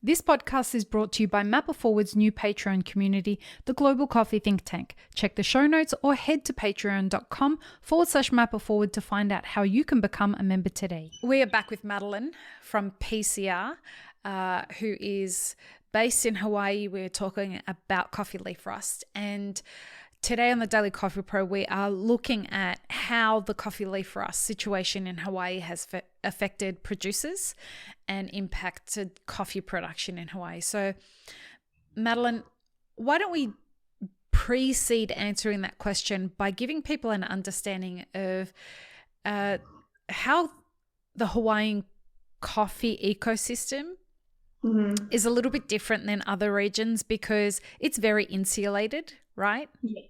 This podcast is brought to you by Mapper Forward's new Patreon community, the Global Coffee Think Tank. Check the show notes or head to patreon.com/Mapper Forward to find out how you can become a member today. We are back with Madeleine from PCR, who is based in Hawaii. We're talking about Coffee Leaf Rust. And today on the Daily Coffee Pro, we are looking at how the coffee leaf rust situation in Hawaii has affected producers and impacted coffee production in Hawaii. So, Madeleine, why don't we precede answering that question by giving people an understanding of how the Hawaiian coffee ecosystem is a little bit different than other regions because it's very insulated, right? Yeah.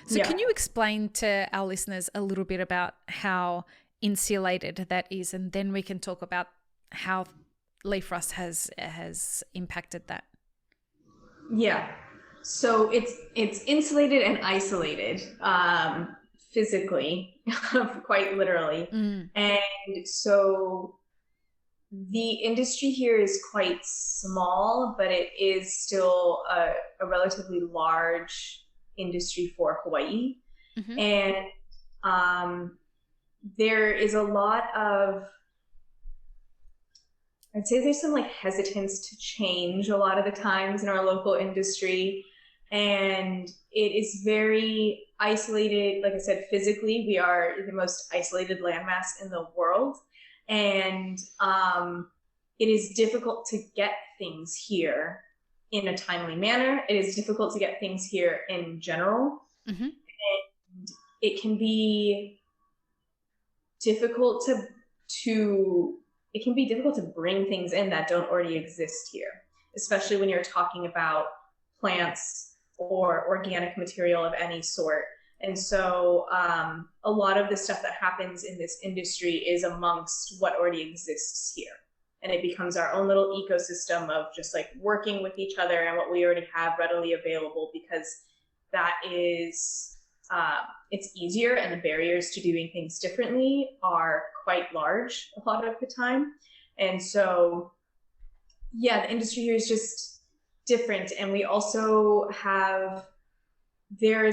So can you explain to our listeners a little bit about how insulated that is, and then we can talk about how leaf rust has impacted that? Yeah. So it's insulated and isolated physically, quite literally. And so the industry here is quite small, but it is still a relatively large industry for Hawaii. And there is a lot of, I'd say there's some like hesitance to change a lot of the times in our local industry. And it is very isolated. Like I said, physically, we are the most isolated landmass in the world. And it is difficult to get things here in a timely manner. It is difficult to get things here in general. And it can be difficult to bring things in that don't already exist here, especially when you're talking about plants or organic material of any sort. And so a lot of the stuff that happens in this industry is amongst what already exists here. And it becomes our own little ecosystem of just like working with each other and what we already have readily available, because that is, it's easier, and the barriers to doing things differently are quite large a lot of the time. And so, yeah, the industry here is just different. And we also have, there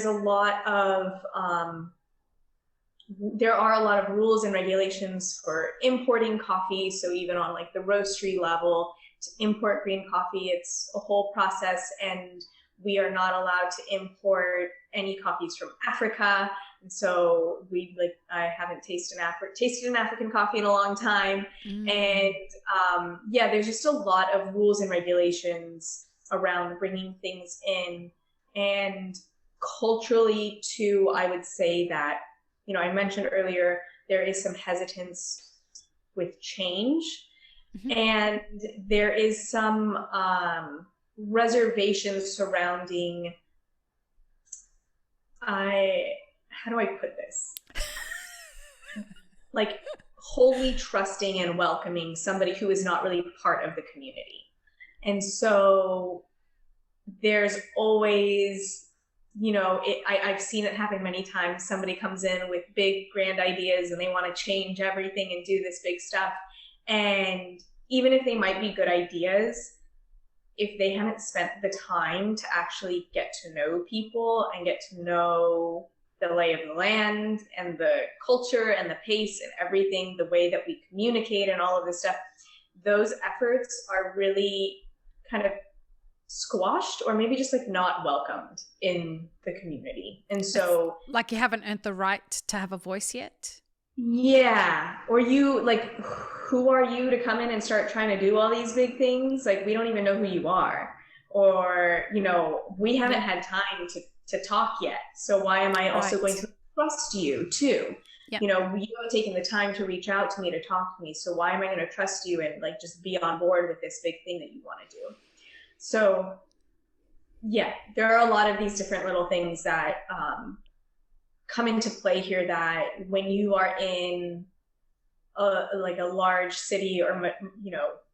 are a lot of rules and regulations for importing coffee. So even on like the roastery level, to import green coffee, it's a whole process, and we are not allowed to import any coffees from Africa. And so I haven't tasted an African coffee in a long time. And there's just a lot of rules and regulations around bringing things in. And culturally too, I would say that, I mentioned earlier, there is some hesitance with change, and there is some reservations surrounding, how do I put this? Like wholly trusting and welcoming somebody who is not really part of the community. And so there's always, I've seen it happen many times. Somebody comes in with big, grand ideas and they want to change everything and do this big stuff. And even if they might be good ideas, if they haven't spent the time to actually get to know people and get to know the lay of the land and the culture and the pace and everything, the way that we communicate and all of this stuff, those efforts are really kind of squashed, or maybe just like not welcomed in the community. And so like you haven't earned the right to have a voice yet. Yeah. Or you, like, who are you to come in and start trying to do all these big things? Like, we don't even know who you are. Or, we haven't had time to talk yet. So why am I also going to trust you too? Yep. You haven't taken the time to reach out to me, to talk to me. So why am I going to trust you and like just be on board with this big thing that you want to do? So yeah, there are a lot of these different little things that come into play here, that when you are in a large city or,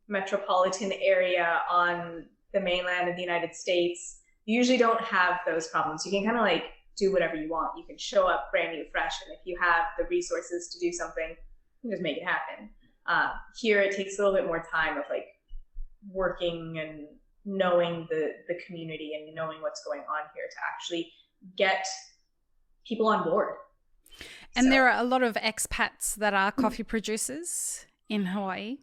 metropolitan area on the mainland of the United States, you usually don't have those problems. You can kind of like do whatever you want. You can show up brand new, fresh, and if you have the resources to do something, you can just make it happen. Here it takes a little bit more time of like working and knowing the community and knowing what's going on here to actually get people on board. And there are a lot of expats that are coffee producers in Hawaii.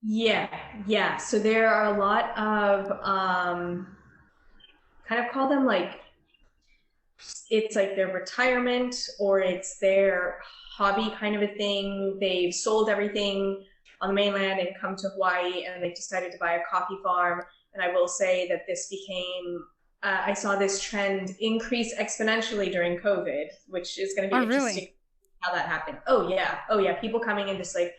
Yeah. So there are a lot of kind of call them like, it's like their retirement or it's their hobby kind of a thing. They've sold everything on the mainland and come to Hawaii and they decided to buy a coffee farm. And I will say that this became, I saw this trend increase exponentially during COVID, which is going to be interesting. Really? How that happened. Oh yeah. People coming in just like,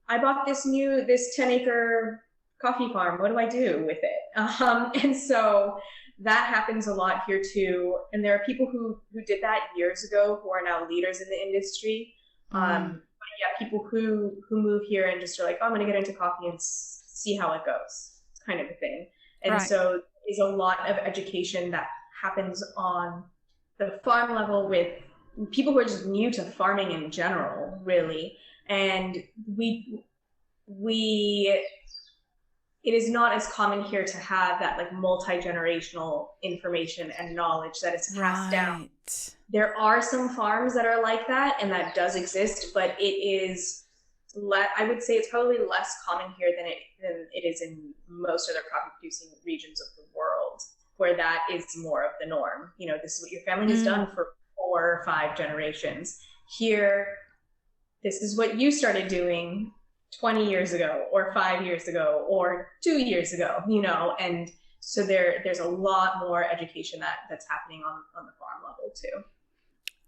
I bought this 10-acre coffee farm. What do I do with it? And so that happens a lot here too. And there are people who did that years ago who are now leaders in the industry. But yeah, people who move here and just are like, oh, I'm going to get into coffee and see how it goes, kind of a thing. And so there's a lot of education that happens on the farm level with people who are just new to farming in general, really. And it is not as common here to have that like multi-generational information and knowledge that is passed down. There are some farms that are like that, and that does exist, but it is I would say it's probably less common here than it is in most other coffee producing regions of the world, where that is more of the norm. You know, this is what your family has done for 4 or 5 generations. Here, this is what you started doing 20 years ago or 5 years ago or 2 years ago, you know, and so there's a lot more education that's happening on the farm level too.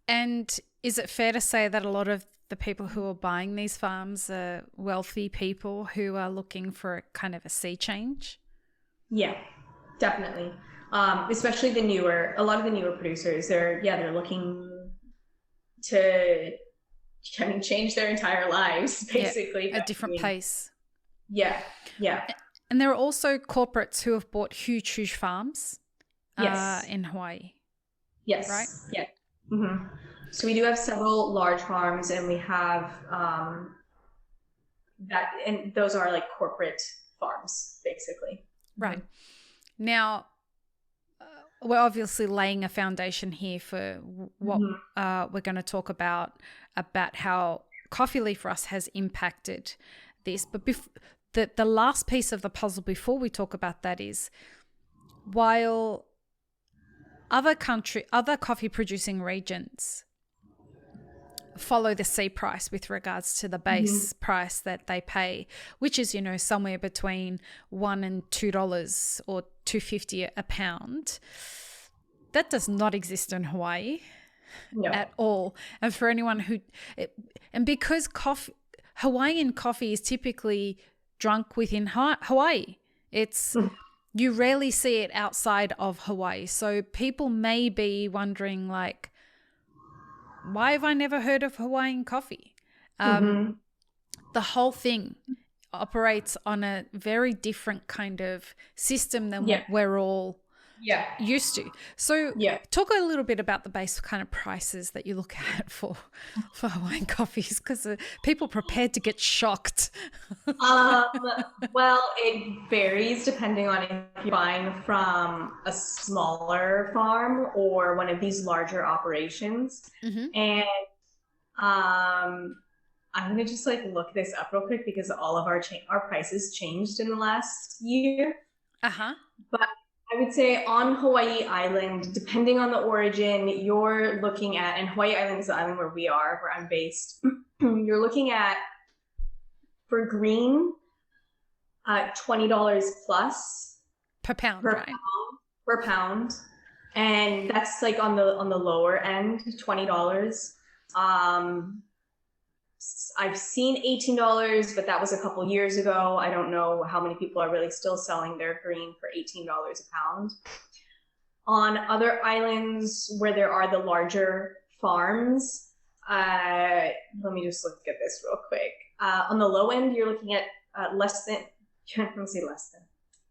And is it fair to say that a lot of the people who are buying these farms are wealthy people who are looking for kind of a sea change? Yeah, definitely. Especially a lot of the newer producers, they're looking to, change their entire lives, basically. A different pace. Yeah. And there are also corporates who have bought huge farms in Hawaii. Yes. Right? Yeah. Mm-hmm. So we do have several large farms, and we have that, and those are like corporate farms, basically. Right. Now, we're obviously laying a foundation here for what we're going to talk about how Coffee Leaf Rust has impacted this. But the last piece of the puzzle before we talk about that is, while other coffee producing regions follow the C price with regards to the base price that they pay, which is, somewhere between $1 and $2 or $2.50 a pound. That does not exist in Hawaii at all. And for anyone because Hawaiian coffee is typically drunk within Hawaii. It's you rarely see it outside of Hawaii. So people may be wondering, like, why have I never heard of Hawaiian coffee? The whole thing operates on a very different kind of system than what we're all used to. So talk a little bit about the base kind of prices that you look at for Hawaiian coffees, because people prepared to get shocked. Well, it varies depending on if you're buying from a smaller farm or one of these larger operations. And I'm going to just look this up real quick, because all of our prices changed in the last year. But I would say on Hawaii Island, depending on the origin, you're looking at, and Hawaii Island is the island where I'm based, you're looking at, for green, $20 plus per pound, per pound. And that's on the lower end, $20. I've seen $18, but that was a couple years ago. I don't know how many people are really still selling their green for $18 a pound. On other islands where there are the larger farms, let me just look at this real quick. On the low end, you're looking at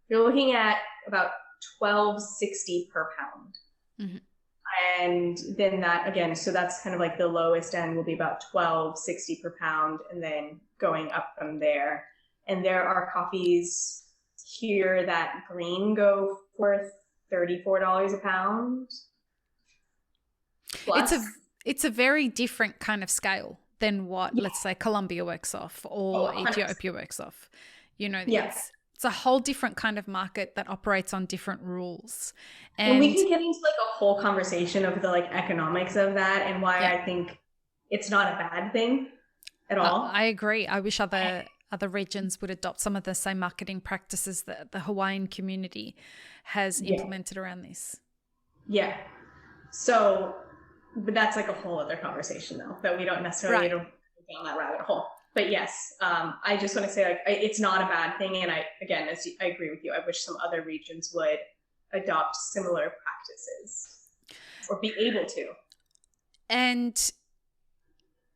you're looking at about $12.60 per pound. And then that, again, so that's kind of the lowest end will be about $12.60 per pound, and then going up from there. And there are coffees hear that green go for $34 a pound plus. It's a very different kind of scale than what, let's say, Colombia works off or 100%. Ethiopia works off. You know, Yeah. it's a whole different kind of market that operates on different rules. And we can get into like a whole conversation of the like economics of that and why I think it's not a bad thing at all. I agree. I wish other regions would adopt some of the same marketing practices that the Hawaiian community has implemented around this. Yeah. So, but that's like a whole other conversation though, that we don't necessarily go down that rabbit hole. But yes, I just want to say like it's not a bad thing. And I agree with you. I wish some other regions would adopt similar practices or be able to. And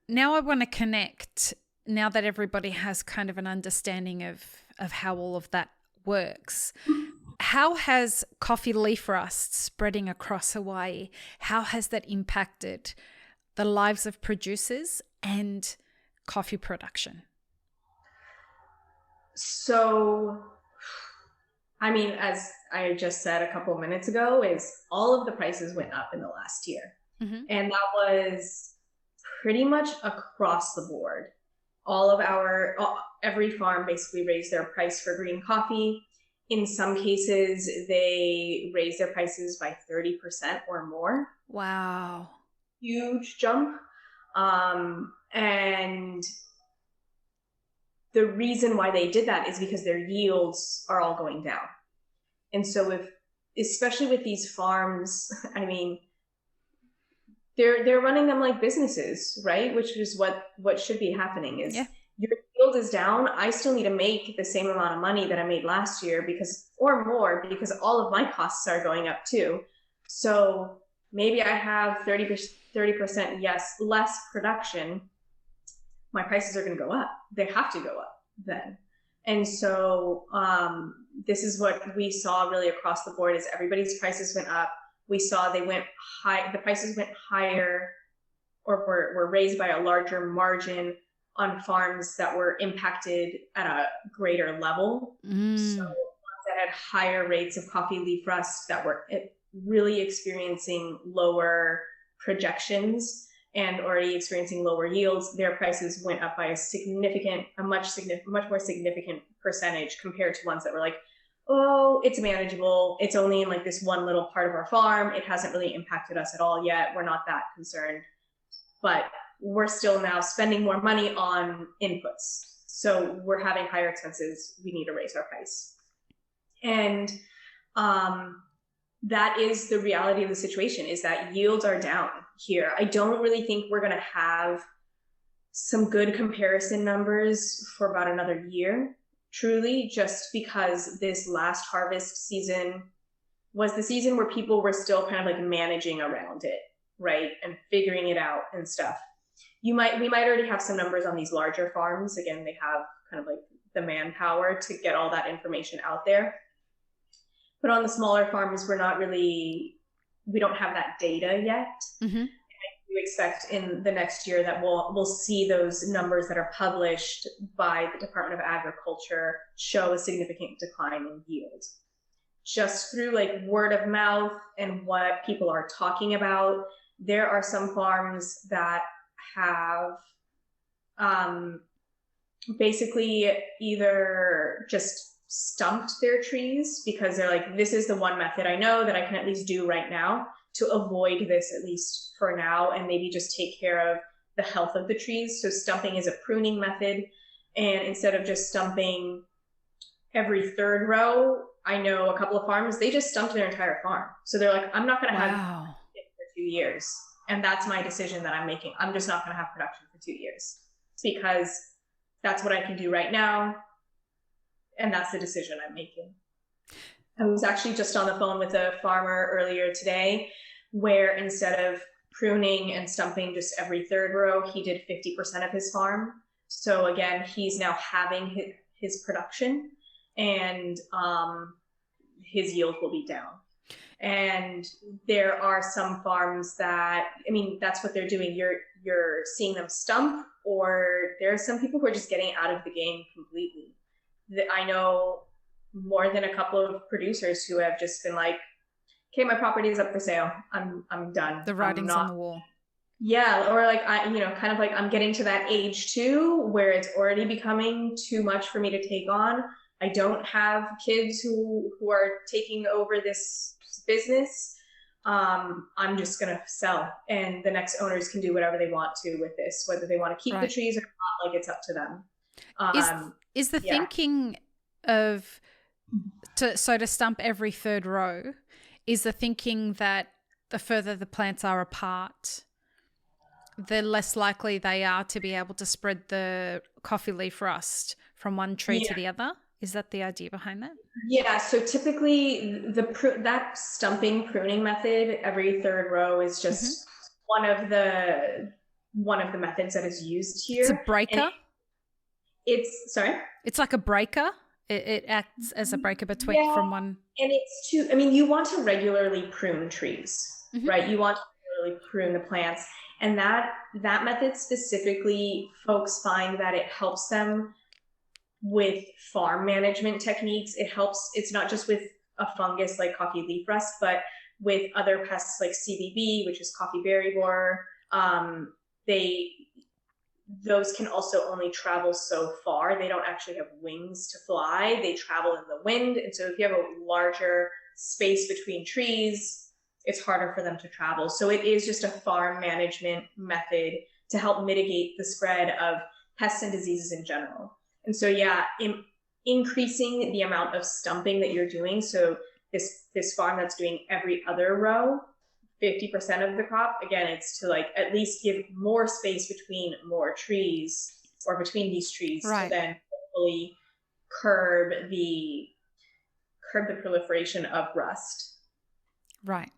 now I want to connect, now that everybody has kind of an understanding of how all of that works. How has coffee leaf rust spreading across Hawaii, how has that impacted the lives of producers and coffee production? So, I mean, as I just said a couple of minutes ago, is all of the prices went up in the last year. Mm-hmm. And that was pretty much across the board. Every farm basically raised their price for green coffee. In some cases, they raised their prices by 30% or more. Wow. Huge jump. And the reason why they did that is because their yields are all going down. And so especially with these farms, I mean, they're running them like businesses, right? Which is what should be happening is your yield is down. I still need to make the same amount of money that I made last year or more because all of my costs are going up too. So maybe I have 30%, less production. My prices are going to go up. They have to go up then. And so this is what we saw really across the board is everybody's prices went up. We saw they went high. The prices went higher or were raised by a larger margin on farms that were impacted at a greater level. So ones that had higher rates of coffee leaf rust that were really experiencing lower projections and already experiencing lower yields, their prices went up by a much more significant percentage compared to ones that were like, oh, it's manageable. It's only in like this one little part of our farm. It hasn't really impacted us at all yet. We're not that concerned, but we're still now spending more money on inputs. So we're having higher expenses. We need to raise our price. And that is the reality of the situation is that yields are down here. I don't really think we're going to have some good comparison numbers for about another year, truly, just because this last harvest season was the season where people were still kind of like managing around it, right? And figuring it out and stuff. We might already have some numbers on these larger farms. Again, they have kind of like the manpower to get all that information out there. But on the smaller farms, we don't have that data yet. Mm-hmm. And I do expect in the next year that we'll see those numbers that are published by the Department of Agriculture show a significant decline in yield. Just through like word of mouth and what people are talking about, there are some farms that have basically either just stumped their trees because they're like, this is the one method I know that I can at least do right now to avoid this, at least for now, and maybe just take care of the health of the trees. So stumping is a pruning method. And instead of just stumping every third row, I know a couple of farms, they just stumped their entire farm. So they're like, I'm not going to have it for 2 years. And that's my decision that I'm making. I'm just not going to have production for 2 years because that's what I can do right now. And that's the decision I'm making. I was actually just on the phone with a farmer earlier today where instead of pruning and stumping just every third row, he did 50% of his farm. So again, he's now having his production and his yield will be down. And there are some farms that, I mean, that's what they're doing. You're seeing them stump, or there are some people who are just getting out of the game completely. I know more than a couple of producers who have just been like, okay, my property is up for sale. I'm done. The writing's on the wall. Yeah, or like kind of like I'm getting to that age too where it's already becoming too much for me to take on. I don't have kids who are taking over this business. I'm just gonna sell, and the next owners can do whatever they want to with this, whether they want to keep the trees or not. Like, it's up to them. Is the thinking of to stump every third row? Is the thinking that the further the plants are apart, the less likely they are to be able to spread the coffee leaf rust from one tree to the other? Is that the idea behind that? Yeah. So typically that stumping pruning method every third row is just one of the methods that is used here. It's a breaker. Sorry? It's like a breaker. It acts as a breaker between from one. And it's you want to regularly prune trees, right? You want to regularly prune the plants. And that method specifically, folks find that it helps them with farm management techniques. It's not just with a fungus like coffee leaf rust, but with other pests like CBB, which is coffee berry borer. Those can also only travel so far. They don't actually have wings to fly. They travel in the wind. And so if you have a larger space between trees, it's harder for them to travel. So it is just a farm management method to help mitigate the spread of pests and diseases in general. And so, increasing the amount of stumping that you're doing. So this farm that's doing every other row, 50% of the crop, again, it's to like at least give more space between more trees or between these trees to then hopefully curb the proliferation of rust. Right.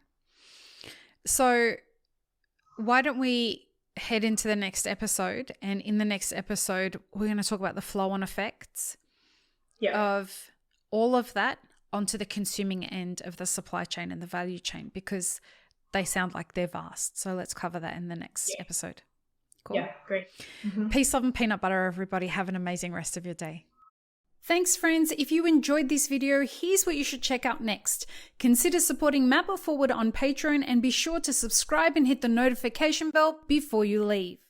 So why don't we head into the next episode, and in the next episode we're going to talk about the flow-on effects of all of that onto the consuming end of the supply chain and the value chain, because they sound like they're vast. So let's cover that in the next episode. Cool. Yeah, great. Peace, love, and peanut butter, everybody. Have an amazing rest of your day. Thanks, friends. If you enjoyed this video, here's what you should check out next. Consider supporting Map It Forward on Patreon, and be sure to subscribe and hit the notification bell before you leave.